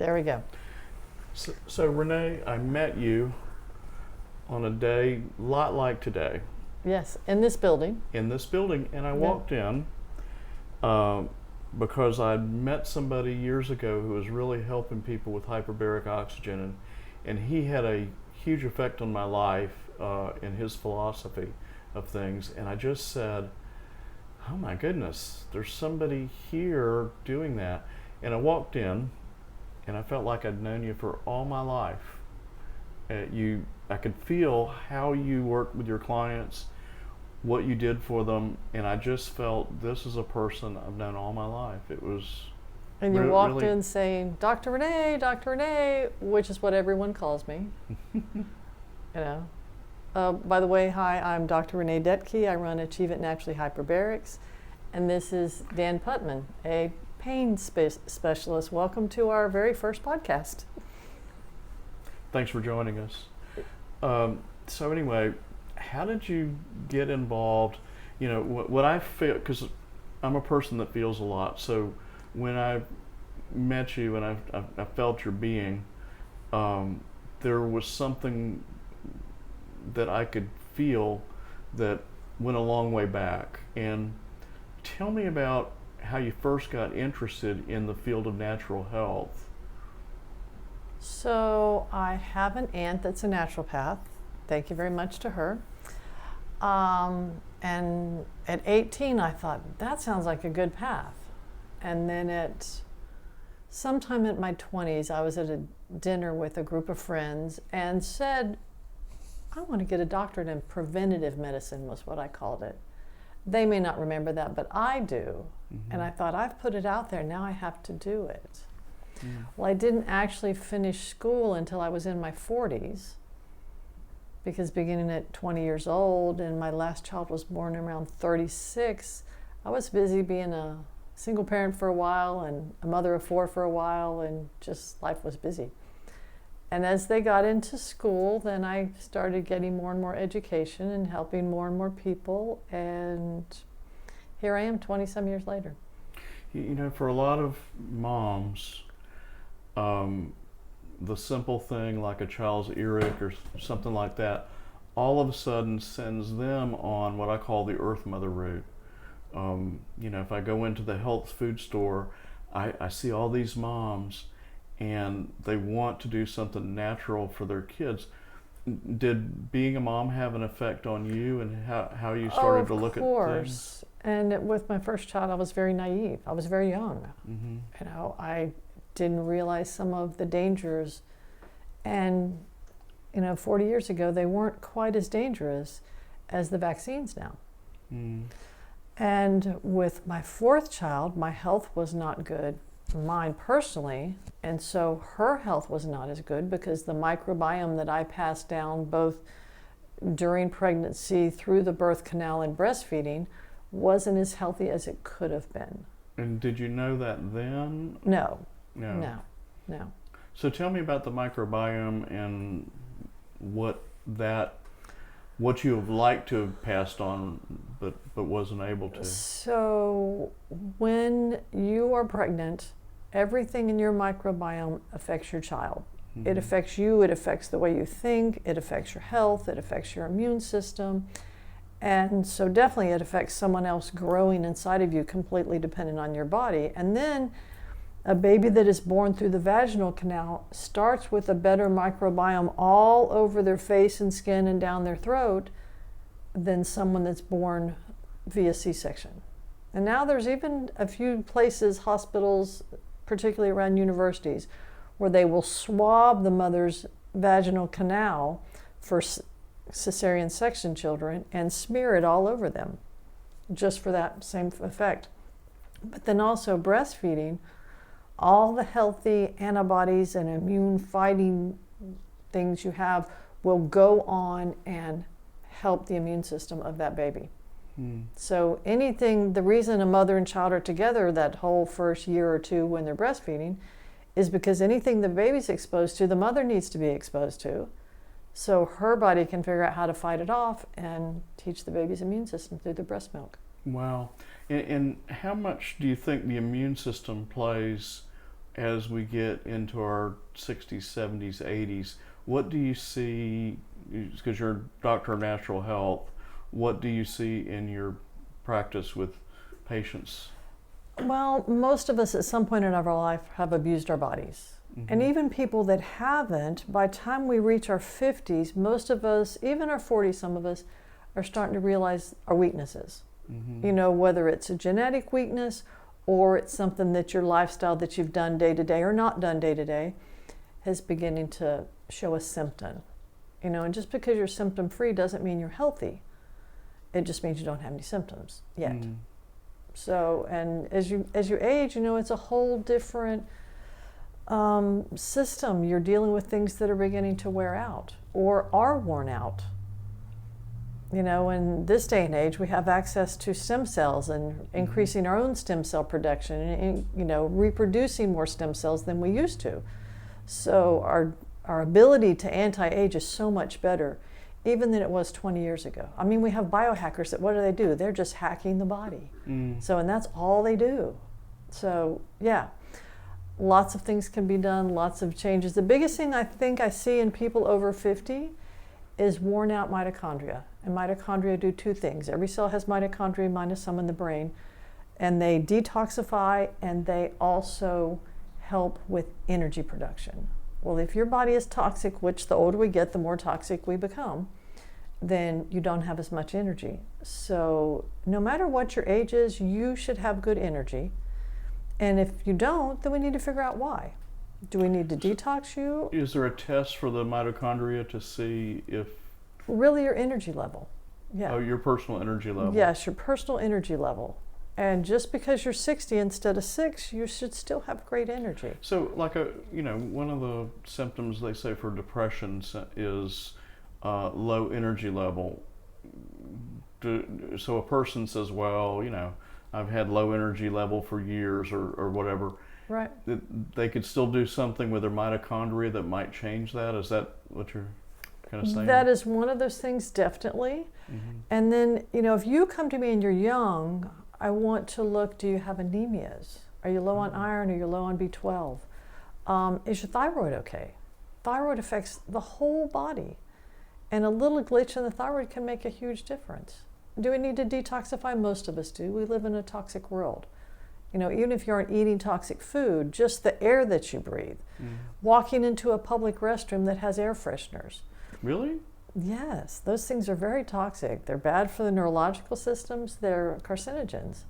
There we go. So Renee, I met you on a day a lot like today Yes, in this building. in this building, and I Yeah. walked in because I'd met somebody years ago who was really helping people with hyperbaric oxygen, and he had a huge effect on my life in his philosophy of things. And I just said, oh my goodness, there's somebody here doing that. And I walked in, and I felt like I'd known you for all my life. I could feel how you worked with your clients, what you did for them, and I just felt this is a person I've known all my life. It was And you walked really in saying, Dr. Renee, which is what everyone calls me. By the way, hi, I'm Dr. Renee Detke. I run Achieve It Naturally Hyperbarics. And this is Dan Putman, a pain specialist. Welcome to our very first podcast. Thanks for joining us. So anyway, how did you get involved? You know, what I feel, because I'm a person that feels a lot. So when I met you and I felt your being, there was something that I could feel that went a long way back. And tell me about how you first got interested in the field of natural health. So I have an aunt that's a naturopath. Thank you very much to her. And at 18, I thought, that sounds like a good path. And then sometime in my 20s, I was at a dinner with a group of friends and said, I want to get a doctorate in preventative medicine, was what I called it. They may not remember that, but I do. Mm-hmm. And I thought, I've put it out there, now I have to do it. Mm. Well, I didn't actually finish school until I was in my 40s, because beginning at 20 years old, and my last child was born around 36, I was busy being a single parent for a while and a mother of 4 for a while, and just life was busy. And as they got into school, then I started getting more and more education and helping more and more people, and here I am 20-some years later. You know, for a lot of moms, the simple thing like a child's earache or something like that, all of a sudden sends them on what I call the Earth Mother route. You know, if I go into the health food store, I see all these moms and they want to do something natural for their kids. Did being a mom have an effect on you and how you started to look at things? Of course. And with my first child, I was very naive. I was very young. Mm-hmm. You know, I didn't realize some of the dangers. And, 40 years ago, they weren't quite as dangerous as the vaccines now. Mm. And with my fourth child, my health was not good, mine personally. And so her health was not as good because the microbiome that I passed down both during pregnancy, through the birth canal, and breastfeeding wasn't as healthy as it could have been. And did you know that then? No. So tell me about the microbiome and what you have liked to have passed on but wasn't able to. So when you are pregnant, everything in your microbiome affects your child. Mm-hmm. It affects you, it affects the way you think, it affects your health, it affects your immune system. And so definitely it affects someone else growing inside of you, completely dependent on your body. And then a baby that is born through the vaginal canal starts with a better microbiome all over their face and skin and down their throat than someone that's born via C-section. And now there's even a few places, hospitals, particularly around universities, where they will swab the mother's vaginal canal for cesarean section children and smear it all over them just for that same effect. But then also breastfeeding, all the healthy antibodies and immune fighting things you have will go on and help the immune system of that baby. So the reason a mother and child are together that whole first year or two when they're breastfeeding is because anything the baby's exposed to, the mother needs to be exposed to. So her body can figure out how to fight it off and teach the baby's immune system through the breast milk. Wow. And how much do you think the immune system plays as we get into our 60s, 70s, 80s, what do you see, because you're a doctor of natural health, what do you see in your practice with patients? Well, most of us at some point in our life have abused our bodies. And even people that haven't, by the time we reach our 50s, most of us, even our 40s, some of us, are starting to realize our weaknesses. You know, whether it's a genetic weakness or it's something that your lifestyle that you've done day to day or not done day to day is beginning to show a symptom. You know, and just because you're symptom free doesn't mean you're healthy. It just means you don't have any symptoms yet. So, and as you age, you know, it's a whole different system. You're dealing with things that are beginning to wear out or are worn out. You know, in this day and age, we have access to stem cells and increasing our own stem cell production and, you know, reproducing more stem cells than we used to. So our ability to anti-age is so much better even than it was 20 years ago. I mean, we have biohackers that, what do? They're just hacking the body. So, and that's all they do. So, yeah, lots of things can be done, lots of changes. The biggest thing I think I see in people over 50 is worn out mitochondria. And mitochondria do two things. Every cell has mitochondria minus some in the brain. And they detoxify and they also help with energy production. Well, if your body is toxic, which the older we get, the more toxic we become, then you don't have as much energy. So no matter what your age is, you should have good energy. And if you don't, then we need to figure out why. Do we need to detox you? Is there a test for the mitochondria to see if... Really your energy level. Yeah. Oh, your personal energy level. Yes, your personal energy level. And just because you're 60 instead of 6, you should still have great energy. So, like one of the symptoms they say for depression is low energy level. So a person says, well, you know, I've had low energy level for years or whatever. Right. They could still do something with their mitochondria that might change that? Is that what you're kind of saying? That is one of those things, definitely. And then, you know, if you come to me and you're young, I want to look, do you have anemias? Are you low on iron? Are you low on B12? Is your thyroid okay? Thyroid affects the whole body. And a little glitch in the thyroid can make a huge difference. Do we need to detoxify? Most of us do. We live in a toxic world. You know, even if you aren't eating toxic food, just the air that you breathe. Walking into a public restroom that has air fresheners. Really? Yes, those things are very toxic. They're bad for the neurological systems. They're carcinogens.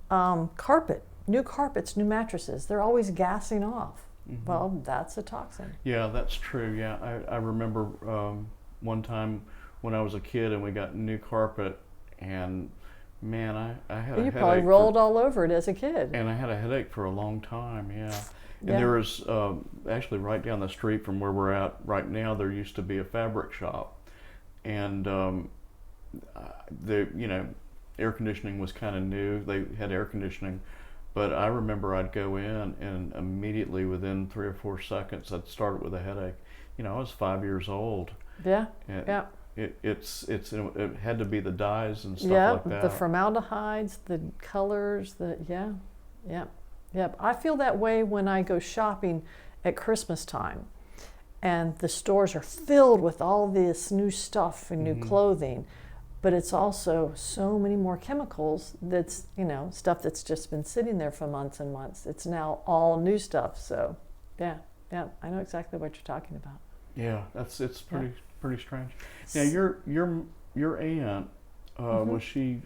Carpet, new carpets, new mattresses, they're always gassing off. Well, that's a toxin. Yeah, that's true. Yeah, I remember one time when I was a kid and we got new carpet, and man, I had a headache. You probably rolled all over it as a kid. And I had a headache for a long time, yeah. And Yeah. there was actually right down the street from where we're at right now, there used to be a fabric shop. And air conditioning was kind of new. They had air conditioning. But I remember I'd go in and immediately within 3 or 4 seconds, I'd start with a headache. You know, I was 5 years old. Yeah, And yeah. It had to be the dyes and stuff Yeah, like that. the formaldehydes, the colors, yeah. I feel that way when I go shopping at Christmas time, and the stores are filled with all this new stuff and new clothing, but it's also so many more chemicals that's, you know, stuff that's just been sitting there for months and months. It's now all new stuff. So, yeah, I know exactly what you're talking about. Yeah, it's pretty strange. Now your aunt, was she?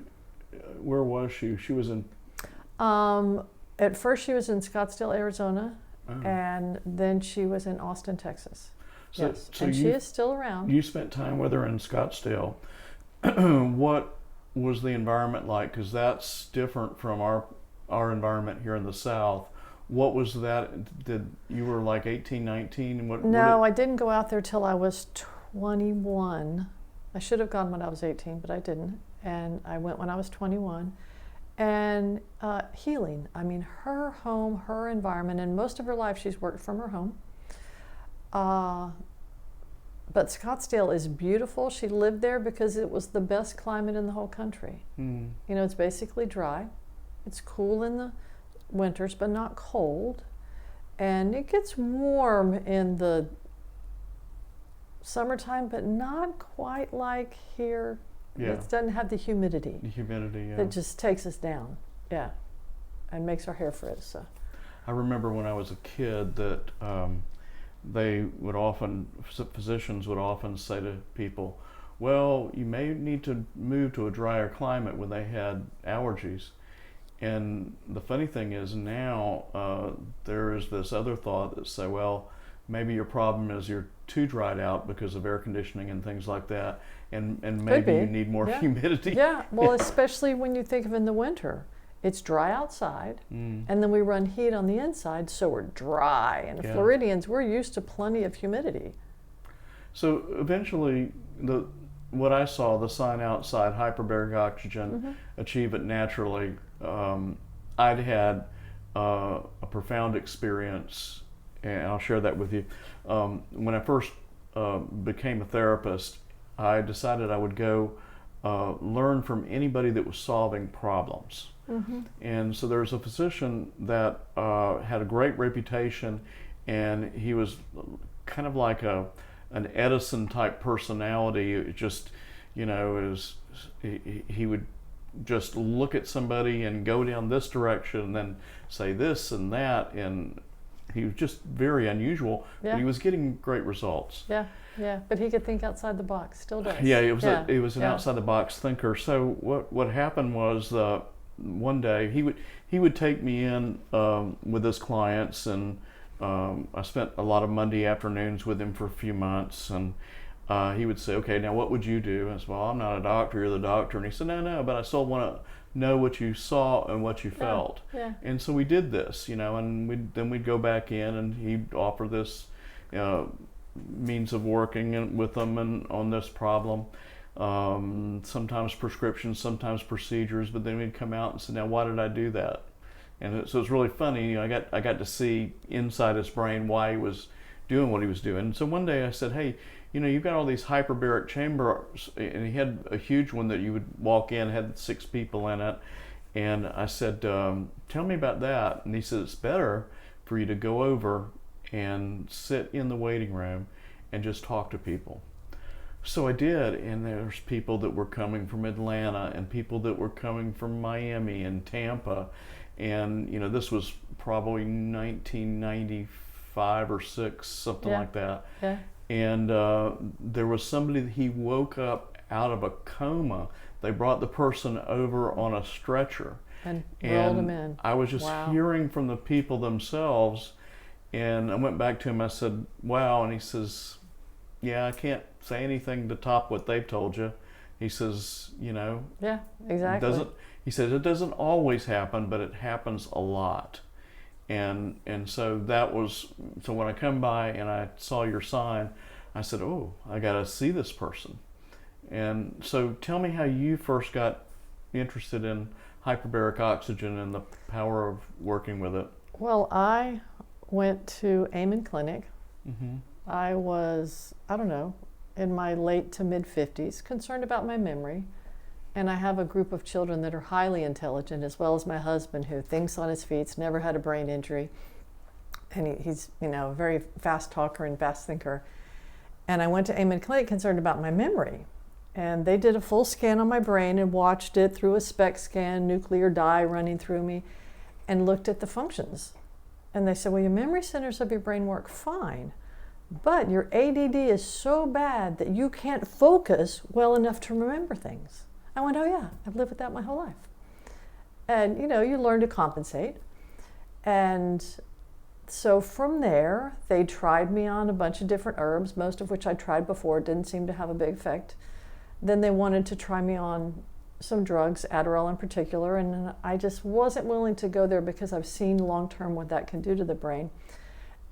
Where was she? She was in. At first, she was in Scottsdale, Arizona, and then she was in Austin, Texas. So, yes, so and you, she is still around. You spent time with her in Scottsdale. What was the environment like? Because that's different from our environment here in the South. What was that? Did you were like 18, 19? No, I didn't go out there till I was 21. I should have gone when I was 18, but I didn't. And I went when I was 21. And healing. I mean, her home, her environment, and most of her life she's worked from her home. But Scottsdale is beautiful. She lived there because it was the best climate in the whole country. You know, it's basically dry. It's cool in the winters, but not cold. And it gets warm in the summertime, but not quite like here. Yeah. It doesn't have the humidity The humidity. Yeah. that just takes us down. Yeah. And makes our hair frizz. So. I remember when I was a kid that physicians would often say to people, well, you may need to move to a drier climate when they had allergies. And the funny thing is now there is this other thought that say, well, maybe your problem is you're too dried out because of air conditioning and things like that, and maybe you need more humidity. Yeah, well, especially when you think of in the winter. It's dry outside, and then we run heat on the inside, so we're dry. And Floridians, we're used to plenty of humidity. So eventually, what I saw, the sign outside, hyperbaric oxygen, achieve it naturally. I'd had a profound experience, and I'll share that with you. When I first became a therapist, I decided I would go learn from anybody that was solving problems. And so there was a physician that had a great reputation, and he was kind of like an Edison type personality. It just, he would just look at somebody and go down this direction and then say this and that, and he was just very unusual, but he was getting great results. Yeah, but he could think outside the box, still does. Yeah, it was an outside the box thinker. So what happened was one day he would take me in with his clients, and I spent a lot of Monday afternoons with him for a few months, and he would say, okay, now what would you do? And I said, well, I'm not a doctor, you're the doctor. And he said, no, but I still want to know what you saw and what you felt. Yeah. And so we did this, and then we'd go back in, and he'd offer this means of working with them and on this problem. Sometimes prescriptions, sometimes procedures, but then we'd come out and say, now why did I do that? And so it's really funny. I got to see inside his brain why he was doing what he was doing. And so one day I said, hey, you've got all these hyperbaric chambers, and he had a huge one that you would walk in, had 6 people in it. And I said, tell me about that. And he said, it's better for you to go over and sit in the waiting room and just talk to people. So I did, and there's people that were coming from Atlanta and people that were coming from Miami and Tampa. And, this was probably 1995 or 6, something like that. Yeah. And there was somebody that he woke up out of a coma. They brought the person over on a stretcher. And rolled him in. I was just hearing from the people themselves, and I went back to him, I said, wow, and he says, yeah, I can't say anything to top what they've told you. He says, Yeah, exactly. He says, it doesn't always happen, but it happens a lot. And so so when I come by and I saw your sign, I said, oh, I got to see this person. And so tell me how you first got interested in hyperbaric oxygen and the power of working with it. Well, I went to Amen Clinic. Mm-hmm. I was, in my late to mid 50s, concerned about my memory. And I have a group of children that are highly intelligent, as well as my husband, who thinks on his feet, never had a brain injury. And he's, a very fast talker and fast thinker. And I went to Amen Clinic concerned about my memory. And they did a full scan on my brain and watched it through a SPECT scan, nuclear dye running through me, and looked at the functions. And they said, well, your memory centers of your brain work fine, but your ADD is so bad that you can't focus well enough to remember things. I went, oh yeah, I've lived with that my whole life. And you learn to compensate. And so from there, they tried me on a bunch of different herbs, most of which I tried before, didn't seem to have a big effect. Then they wanted to try me on some drugs, Adderall in particular, and I just wasn't willing to go there because I've seen long-term what that can do to the brain.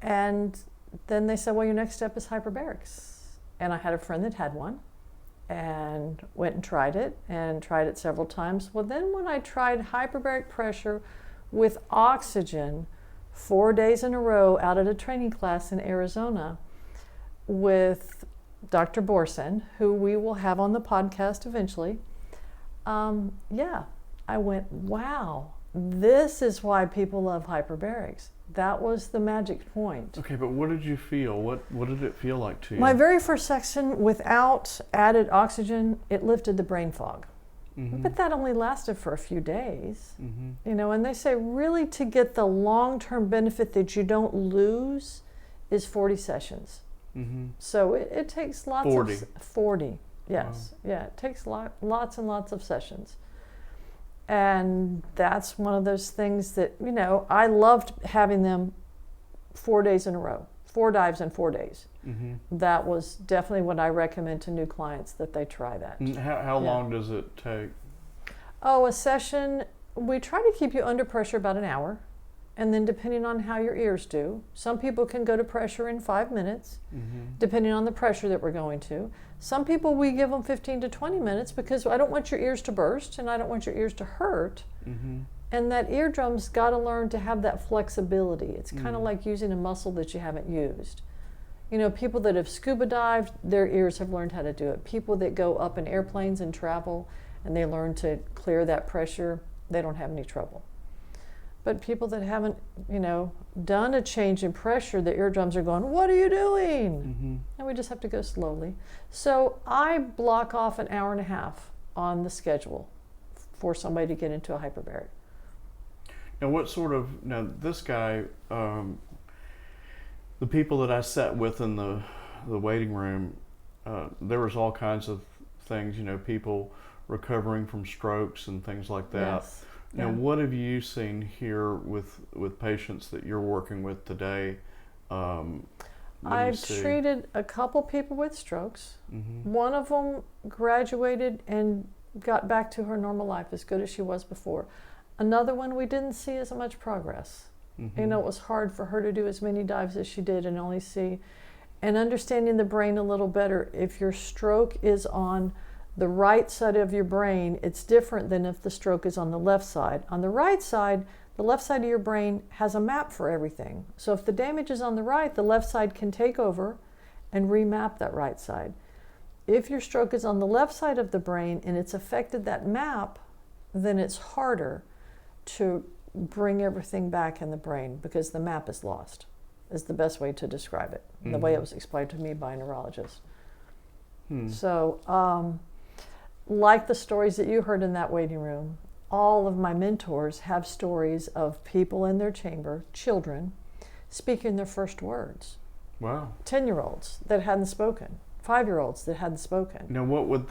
And then they said, well, your next step is hyperbarics. And I had a friend that had one, and went and tried it several times. Well, then when I tried hyperbaric pressure with oxygen 4 days in a row out at a training class in Arizona with Dr. Borson, who we will have on the podcast eventually, I went, wow, this is why people love hyperbarics. That was the magic point. Okay, but what did you feel? What did it feel like to you? My very first section, without added oxygen, it lifted the brain fog. Mm-hmm. But that only lasted for a few days. Mm-hmm. You know, and they say really to get the long-term benefit that you don't lose is 40 sessions. Mm-hmm. So it takes lots 40. of 40. Yes. Wow. Yeah, it takes lots and lots of sessions. And that's one of those things that, you know, I loved having them 4 days in a row, 4 dives in 4 days. Mm-hmm. That was definitely what I recommend to new clients, that they try that. How long does it take? Oh, a session, we try to keep you under pressure about an hour. And then depending on how your ears do, some people can go to pressure in 5 minutes, depending on the pressure that we're going to. Some people, we give them 15 to 20 minutes because I don't want your ears to burst and I don't want your ears to hurt. And that eardrum's got to learn to have that flexibility. It's kind of like using a muscle that you haven't used. You know, people that have scuba dived, their ears have learned how to do it. People that go up in airplanes and travel and they learn to clear that pressure, they don't have any trouble. But people that haven't, you know, done a change in pressure, the eardrums are going, "What are you doing?" And we just have to go slowly. So I block off an hour and a half on the schedule for somebody to get into a hyperbaric. Now, what sort of, now this guy, the people that I sat with in the waiting room, there was all kinds of things, you know, people recovering from strokes and things like that. Yes. Now, Yeah. what have you seen here with patients that you're working with today? I've treated a couple people with strokes. One of them graduated and got back to her normal life as good as she was before. Another one, we didn't see as much progress. You know, it was hard for her to do as many dives as she did and only see. And understanding the brain a little better, if your stroke is on the right side of your brain, it's different than if the stroke is on the left side. On the right side, the left side of your brain has a map for everything. So if the damage is on the right, the left side can take over and remap that right side. If your stroke is on the left side of the brain and it's affected that map, then it's harder to bring everything back in the brain because the map is lost, is the best way to describe it, the way it was explained to me by a neurologist. So, like the stories that you heard in that waiting room, all of my mentors have stories of people in their chamber, children, speaking their first words. Wow. 10-year-olds that hadn't spoken, 5-year-olds that hadn't spoken. Now, what would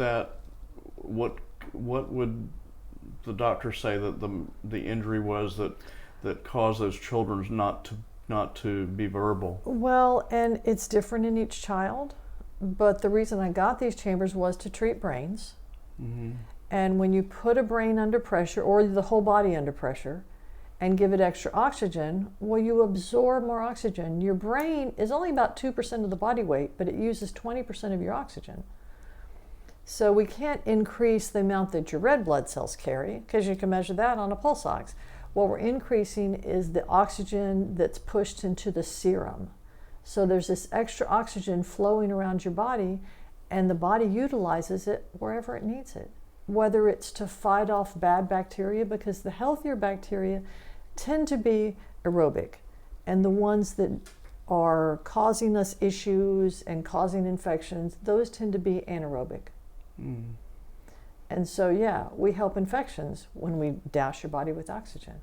the doctor say that the injury was that caused those children not to be verbal? Well, and it's different in each child, but the reason I got these chambers was to treat brains. And when you put a brain under pressure, or the whole body under pressure, and give it extra oxygen, well, you absorb more oxygen. Your brain is only about 2% of the body weight, but it uses 20% of your oxygen. So we can't increase the amount that your red blood cells carry, because you can measure that on a pulse ox. What we're increasing is the oxygen that's pushed into the serum. So there's this extra oxygen flowing around your body, and the body utilizes it wherever it needs it. Whether it's to fight off bad bacteria, because the healthier bacteria tend to be aerobic, and the ones that are causing us issues and causing infections, those tend to be anaerobic. And so, yeah, we help infections when we douse your body with oxygen.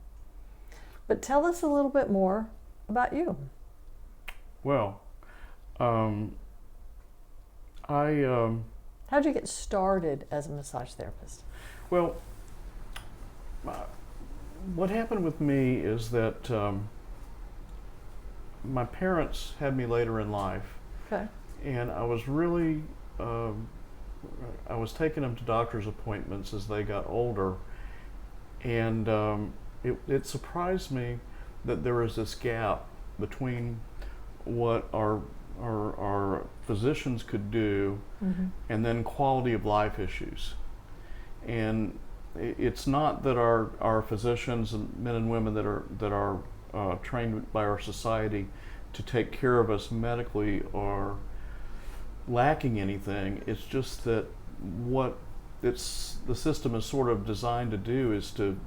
But tell us a little bit more about you. Well, How'd you get started as a massage therapist? Well, what happened with me is that my parents had me later in life. Okay. And I was really, I was taking them to doctor's appointments as they got older. And it surprised me that there was this gap between what our physicians could do and then quality of life issues. And it's not that our physicians and men and women that are trained by our society to take care of us medically are lacking anything. It's just that what the system is sort of designed to do is to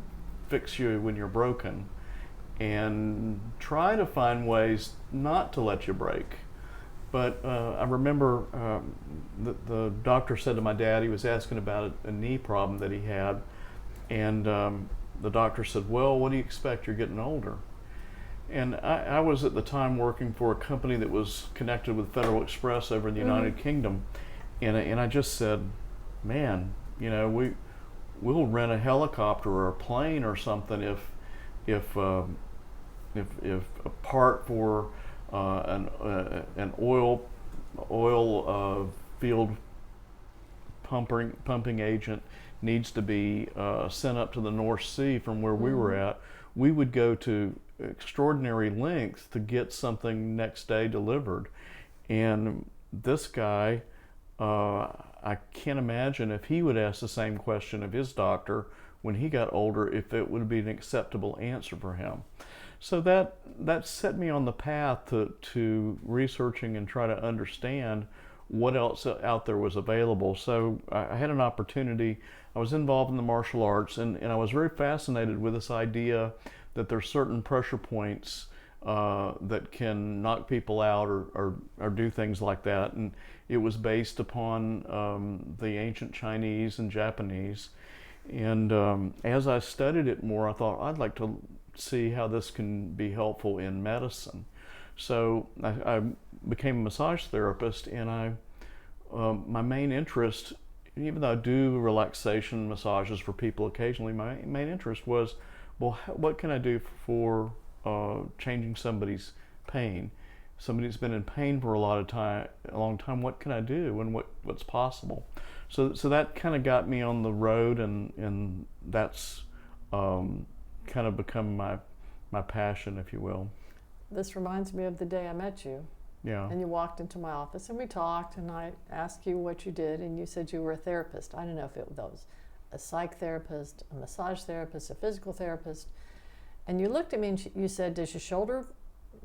fix you when you're broken. and try to find ways not to let you break. But I remember the doctor said to my dad, he was asking about a knee problem that he had, and the doctor said, well, what do you expect? You're getting older. And I was at the time working for a company that was connected with Federal Express over in the United Kingdom, and I just said, man, you know, we'll rent a helicopter or a plane or something if a part for an oil field pumping agent needs to be sent up to the North Sea from where we were at, we would go to extraordinary lengths to get something next day delivered. And this guy, I can't imagine if he would ask the same question of his doctor when he got older, if it would be an acceptable answer for him. So that set me on the path to researching and try to understand what else out there was available. So I had an opportunity. I was involved in the martial arts, and I was very fascinated with this idea that there's certain pressure points that can knock people out or do things like that. And it was based upon the ancient Chinese and Japanese. And as I studied it more, I thought I'd like to see how this can be helpful in medicine. So I became a massage therapist, and my main interest, even though I do relaxation massages for people occasionally, my main interest was, well, what can I do for changing somebody's pain? Somebody that's been in pain for a long time, what can I do and what's possible? So that kind of got me on the road, and that's kind of become my passion, if you will. This reminds me of the day I met you. Yeah. And you walked into my office and we talked, and I asked you what you did, and you said you were a therapist. I don't know if it was a psych therapist, a massage therapist, a physical therapist. And you looked at me and you said, does your shoulder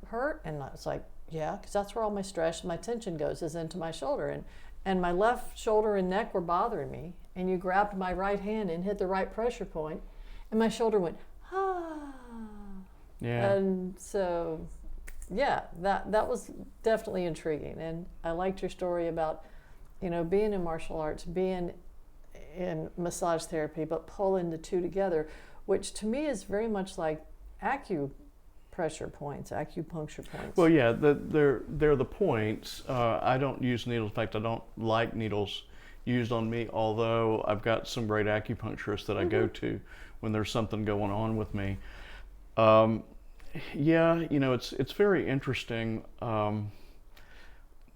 hurt? And I was like, yeah, because that's where all my stress, my tension goes, is into my shoulder. And my left shoulder and neck were bothering me. And you grabbed my right hand and hit the right pressure point, and my shoulder went, ah. Yeah. And so, yeah, that was definitely intriguing. And I liked your story about, you know, being in martial arts, being in massage therapy, but pulling the two together, which to me is very much like acupuncture points. Well, yeah, they're the points. I don't use needles. In fact, I don't like needles used on me, although I've got some great acupuncturists that I go to when there's something going on with me. Yeah, you know, it's very interesting.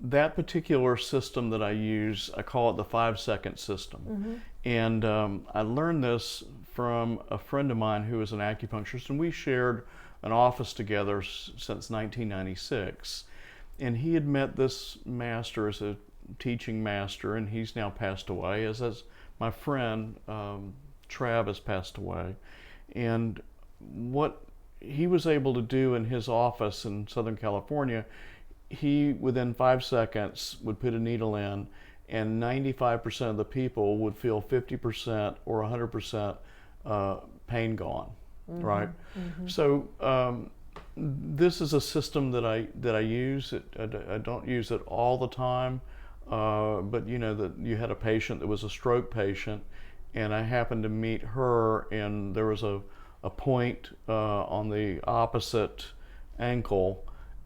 That particular system that I use, I call it the 5-second system. And I learned this from a friend of mine who is an acupuncturist, and we shared an office together since 1996. And he had met this master as a teaching master, and he's now passed away, as my friend Trav has passed away. And what he was able to do in his office in Southern California, he, within 5 seconds, would put a needle in, and 95% of the people would feel 50% or 100% pain gone, right? So this is a system that I use. I don't use it all the time, but you know that you had a patient that was a stroke patient, and I happened to meet her, and there was a point on the opposite ankle,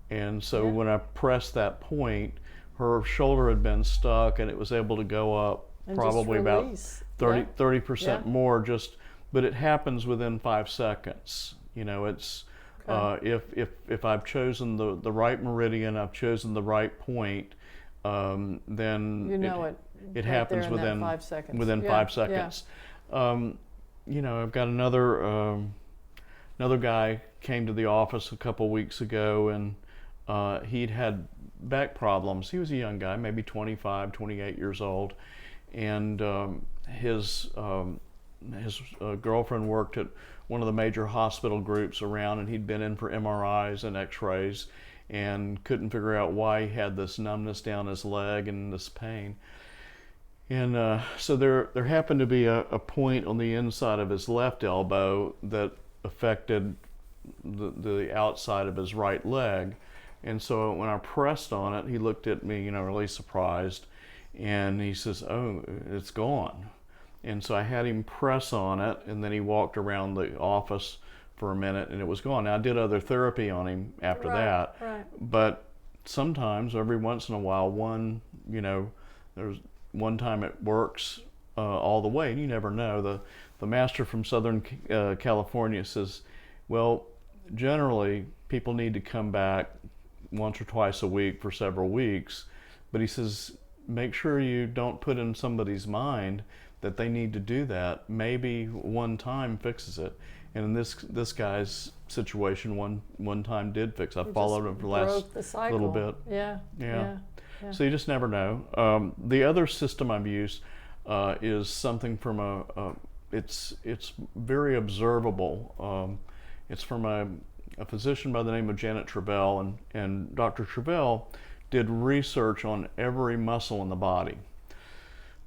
and so when I pressed that point, her shoulder had been stuck, and it was able to go up and probably about 30% more, but it happens within 5 seconds. You know, it's if I've chosen the right meridian, I've chosen the right point, then you know it happens within 5 seconds. Within 5 seconds. You know, I've got another guy came to the office a couple weeks ago, and he'd had back problems. He was a young guy, maybe 25, 28 years old, and his girlfriend worked at one of the major hospital groups around, and he'd been in for MRIs and X-rays and couldn't figure out why he had this numbness down his leg and this pain. And so there happened to be a point on the inside of his left elbow that affected the outside of his right leg. And so when I pressed on it, he looked at me, really surprised, and he says, "Oh, it's gone." And so I had him press on it, and then he walked around the office for a minute, and it was gone. Now, I did other therapy on him after that, but sometimes, every once in a while, there's one time it works all the way, and you never know. The master from Southern California says, well, generally, people need to come back once or twice a week for several weeks, but he says, make sure you don't put in somebody's mind that they need to do that. Maybe one time fixes it. And in this guy's situation, one time did fix. I followed him for the last little bit. Yeah. So you just never know. The other system I've used is something from it's very observable. It's from a physician by the name of Janet Travell, and Dr. Travell did research on every muscle in the body.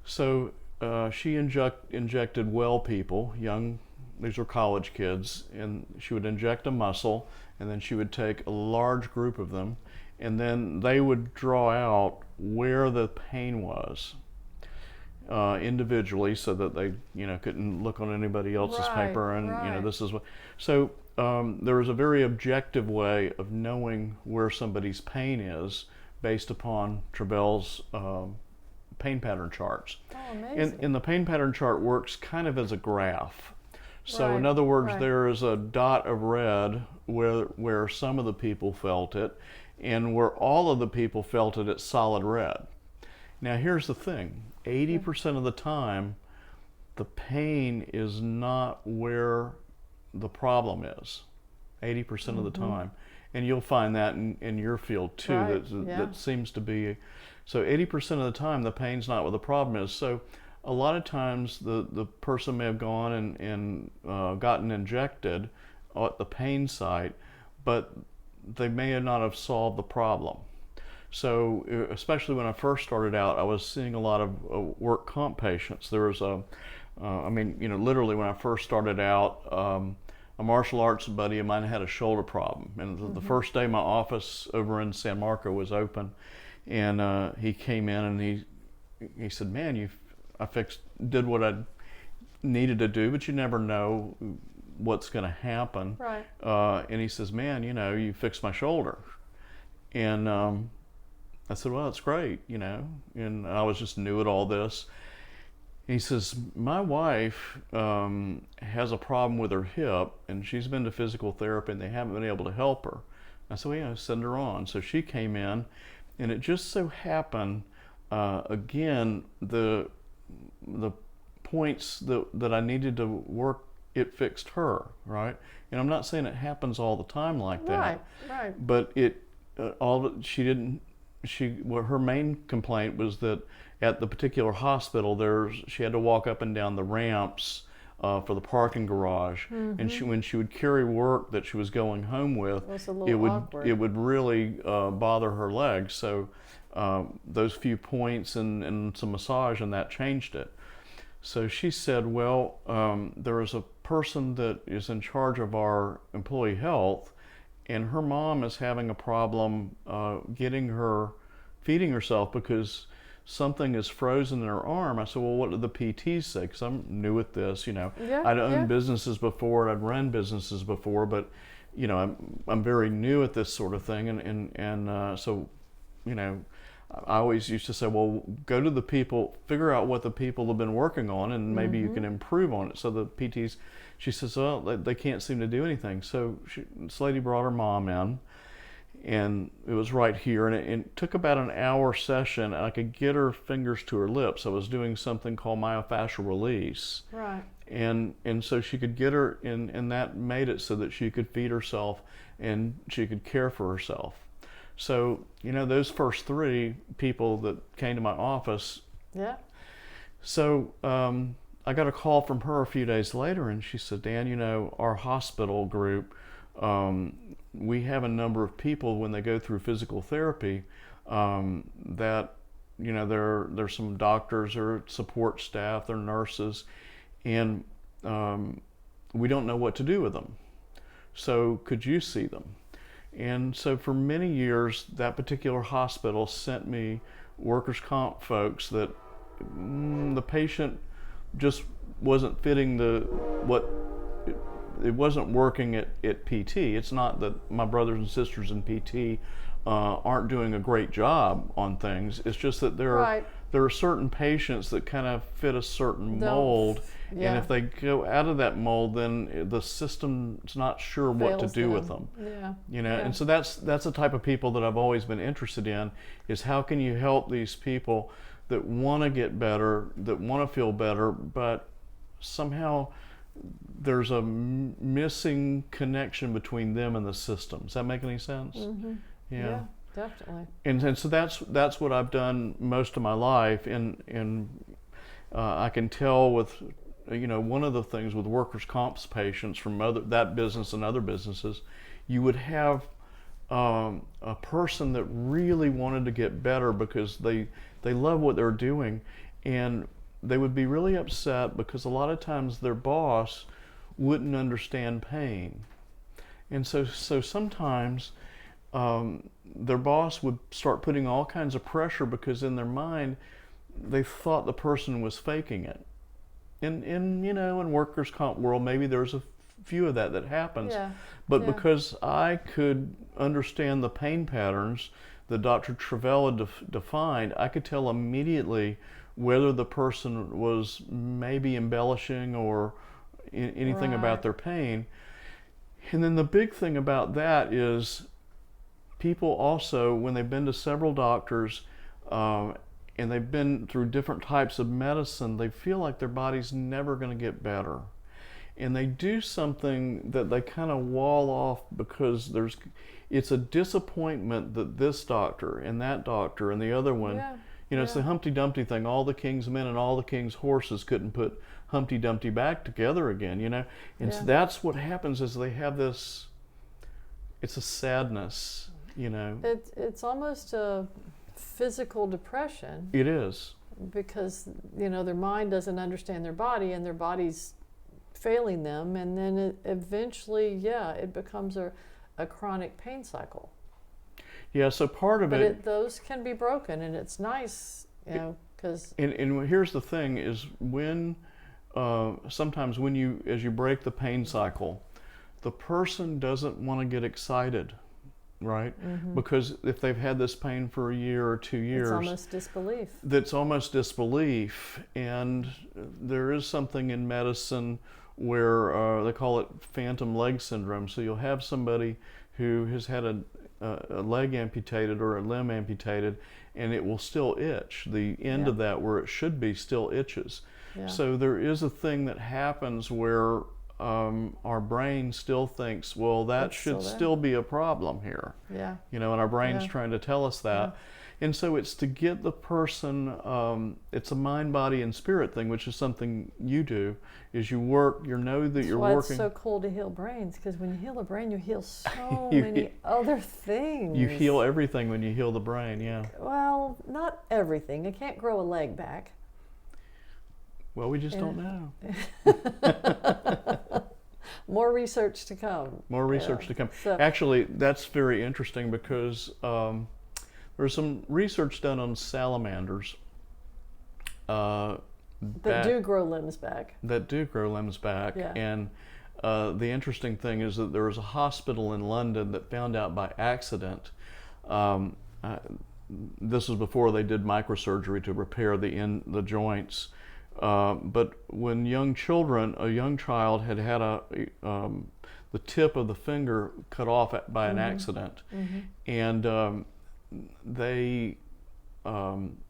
So she injected well people, these were college kids, and she would inject a muscle, and then she would take a large group of them, and then they would draw out where the pain was individually, so that they couldn't look on anybody else's paper, and this is what. So there was a very objective way of knowing where somebody's pain is based upon Travell's pain pattern charts. Oh, amazing. And the pain pattern chart works kind of as a graph. So in other words, there is a dot of red where some of the people felt it, and where all of the people felt it, it's solid red. Now here's the thing, 80% of the time, the pain is not where the problem is, 80% of the time. And you'll find that in your field too, that seems to be, so 80% of the time the pain's not where the problem is. So a lot of times the person may have gone and gotten injected at the pain site, but they may not have solved the problem. So especially when I first started out, I was seeing a lot of work comp patients. There was literally when I first started out, a martial arts buddy of mine had a shoulder problem. And the first day my office over in San Marco was open, and he came in and he said, man, did what I needed to do, but you never know what's going to happen. Right. And he says, man, you fixed my shoulder. And I said, well, that's great, and I was just new at all this. And he says, my wife has a problem with her hip, and she's been to physical therapy, and they haven't been able to help her. I said, well, send her on. So she came in, and it just so happened, again, the points that I needed to work, it fixed her, right? And I'm not saying it happens all the time like that. Right. But her main complaint was that at the particular hospital, she had to walk up and down the ramps for the parking garage, and when she would carry work that she was going home with, it would really bother her legs. So those few points and some massage and that changed it. So she said, well, there is a person that is in charge of our employee health, and her mom is having a problem feeding herself because something is frozen in her arm. I said, well, what did the PTs say? Because I'm new at this, I'd owned businesses before, I'd run businesses before, but I'm very new at this sort of thing, and so I always used to say, well, go to the people, figure out what the people have been working on, and maybe you can improve on it. So the PTs, she says, well, they can't seem to do anything. So this lady brought her mom in, and it was right here, and it took about an hour session, and I could get her fingers to her lips. I was doing something called myofascial release. Right. And so she could get her, and that made it so that she could feed herself and she could care for herself. So, those first three people that came to my office. Yeah. So I got a call from her a few days later, and she said, Dan, our hospital group, we have a number of people when they go through physical therapy that, there's some doctors or support staff, they're nurses, and we don't know what to do with them. So could you see them? And so for many years, that particular hospital sent me workers' comp folks that the patient just wasn't fitting it wasn't working at PT. It's not that my brothers and sisters in PT aren't doing a great job on things. It's just that Right. there are certain patients that kind of fit a certain mold, and Yeah. if they go out of that mold, then the system's not sure what to Fails do with them. Yeah. You know, Yeah. and so that's the type of people that I've always been interested in, is how can you help these people that want to get better, that want to feel better, but somehow there's a missing connection between them and the system. Does that make any sense? Mm-hmm. Yeah. Definitely. And so that's what I've done most of my life, and I can tell with, you know, one of the things with workers' comp patients from that business and other businesses, you would have a person that really wanted to get better because they love what they're doing, and they would be really upset because a lot of times their boss wouldn't understand pain, and so sometimes their boss would start putting all kinds of pressure because in their mind they thought the person was faking it. In you know, in workers' comp world, maybe there's a few of that happens. Yeah. But Yeah. because I could understand the pain patterns that Dr. Travella defined, I could tell immediately whether the person was maybe embellishing or anything Right. about their pain. And then the big thing about that is people also, when they've been to several doctors and they've been through different types of medicine, they feel like their body's never going to get better. And they do something that they kind of wall off because it's a disappointment that this doctor and that doctor and the other one, Yeah. you know, it's the Humpty Dumpty thing. All the king's men and all the king's horses couldn't put Humpty Dumpty back together again, you know. And so Yeah. that's what happens is they have this, it's a sadness, you know. It's almost a physical depression It is. because, you know, their mind doesn't understand their body and their body's failing them, and then eventually, yeah, it becomes a chronic pain cycle. Yeah, so part of But those can be broken, and it's nice, you know, because And here's the thing is when sometimes when you, as you break the pain cycle, the person doesn't want to get excited, right? Because if they've had this pain for a year or 2 years, it's almost disbelief. that's almost disbelief. And there is something in medicine where they call it phantom leg syndrome. So you'll have somebody who has had a leg amputated or a limb amputated, and it will still itch. The end Yeah. of that, where it should be, still itches. Yeah. So there is a thing that happens where our brain still thinks, well, that It's should still there. still be a problem here. Yeah. You know, and our brain's Yeah. trying to tell us that. And so it's to get the person, it's a mind, body, and spirit thing, which is something you do, is you work, you know that That's you're why working. it's so cool to heal brains, because when you heal a brain, you heal so You many he- other things. You heal everything when you heal the brain, yeah. Well, not everything. I can't grow a leg back. Well, we just Yeah. don't know. More research to come. More research Yeah. to come. So- Actually, that's very interesting because there's some research done on salamanders That back- do grow limbs back. that do grow limbs back. Yeah. And the interesting thing is that there was a hospital in London that found out by accident. This was before they did microsurgery to repair the joints. But when a young child had the tip of the finger cut off by an accident, and they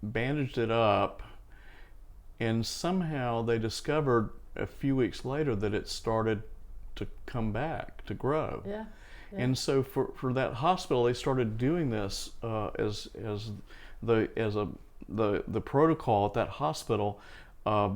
bandaged it up, and somehow they discovered a few weeks later that it started to come back, to grow. Yeah. Yeah. And so for that hospital, they started doing this as the protocol at that hospital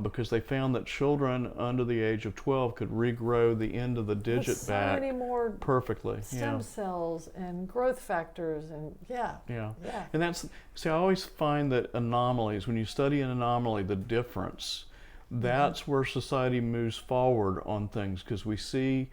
because they found that children under the age of 12 could regrow the end of the digit There's so back many more perfectly. stem cells and growth factors, and yeah. Yeah. Yeah. And I always find that anomalies, when you study an anomaly, the difference, that's where society moves forward on things, because we see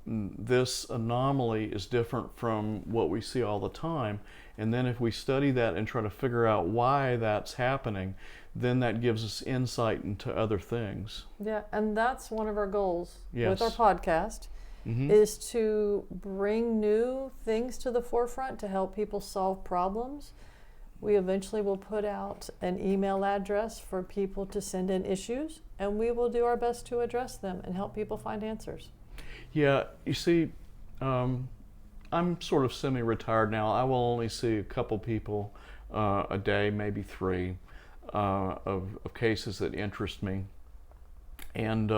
this anomaly is different from what we see all the time. And then if we study that and try to figure out why that's happening, then that gives us insight into other things. Yeah, and that's one of our goals Yes. with our podcast Mm-hmm. is to bring new things to the forefront to help people solve problems. We eventually will put out an email address for people to send in issues, and we will do our best to address them and help people find answers. Yeah, you see, I'm sort of semi-retired now. I will only see a couple people a day, maybe three, of cases that interest me. And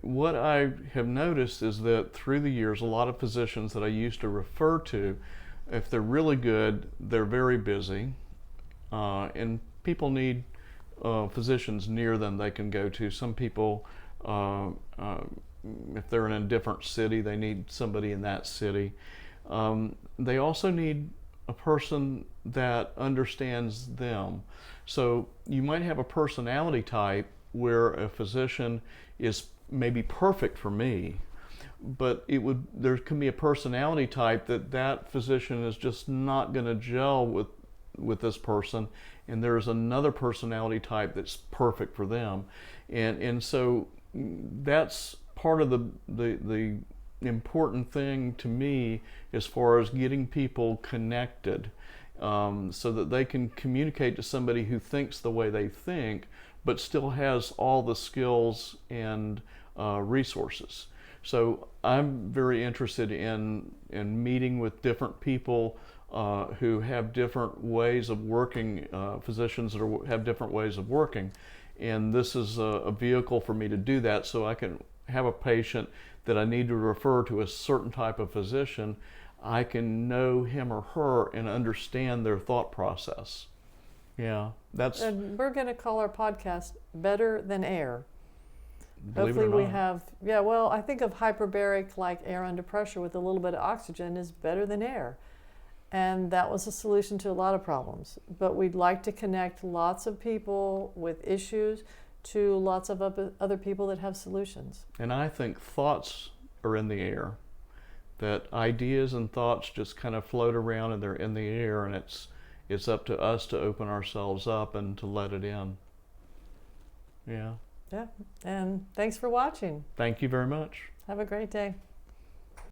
what I have noticed is that through the years, a lot of physicians that I used to refer to, if they're really good, they're very busy, and people need physicians near them they can go to. Some people, if they're in a different city, they need somebody in that city. They also need a person that understands them. So you might have a personality type where a physician is maybe perfect for me, but there can be a personality type that physician is just not going to gel with this person, and there's another personality type that's perfect for them, and so that's part of the important thing to me as far as getting people connected, so that they can communicate to somebody who thinks the way they think but still has all the skills and resources. So I'm very interested in meeting with different people who have different ways of working, physicians that have different ways of working. And this is a vehicle for me to do that, so I can have a patient that I need to refer to a certain type of physician. I can know him or her and understand their thought process. Yeah, that's... And we're going to call our podcast Better Than Air. Believe it or Hopefully we not. have, yeah, well, I think of hyperbaric, like air under pressure with a little bit of oxygen, is better than air. And that was a solution to a lot of problems. But we'd like to connect lots of people with issues to lots of other people that have solutions. And I think thoughts are in the air. That ideas and thoughts just kind of float around and they're in the air, and it's up to us to open ourselves up and to let it in. Yeah. Yeah, and thanks for watching. Thank you very much. Have a great day.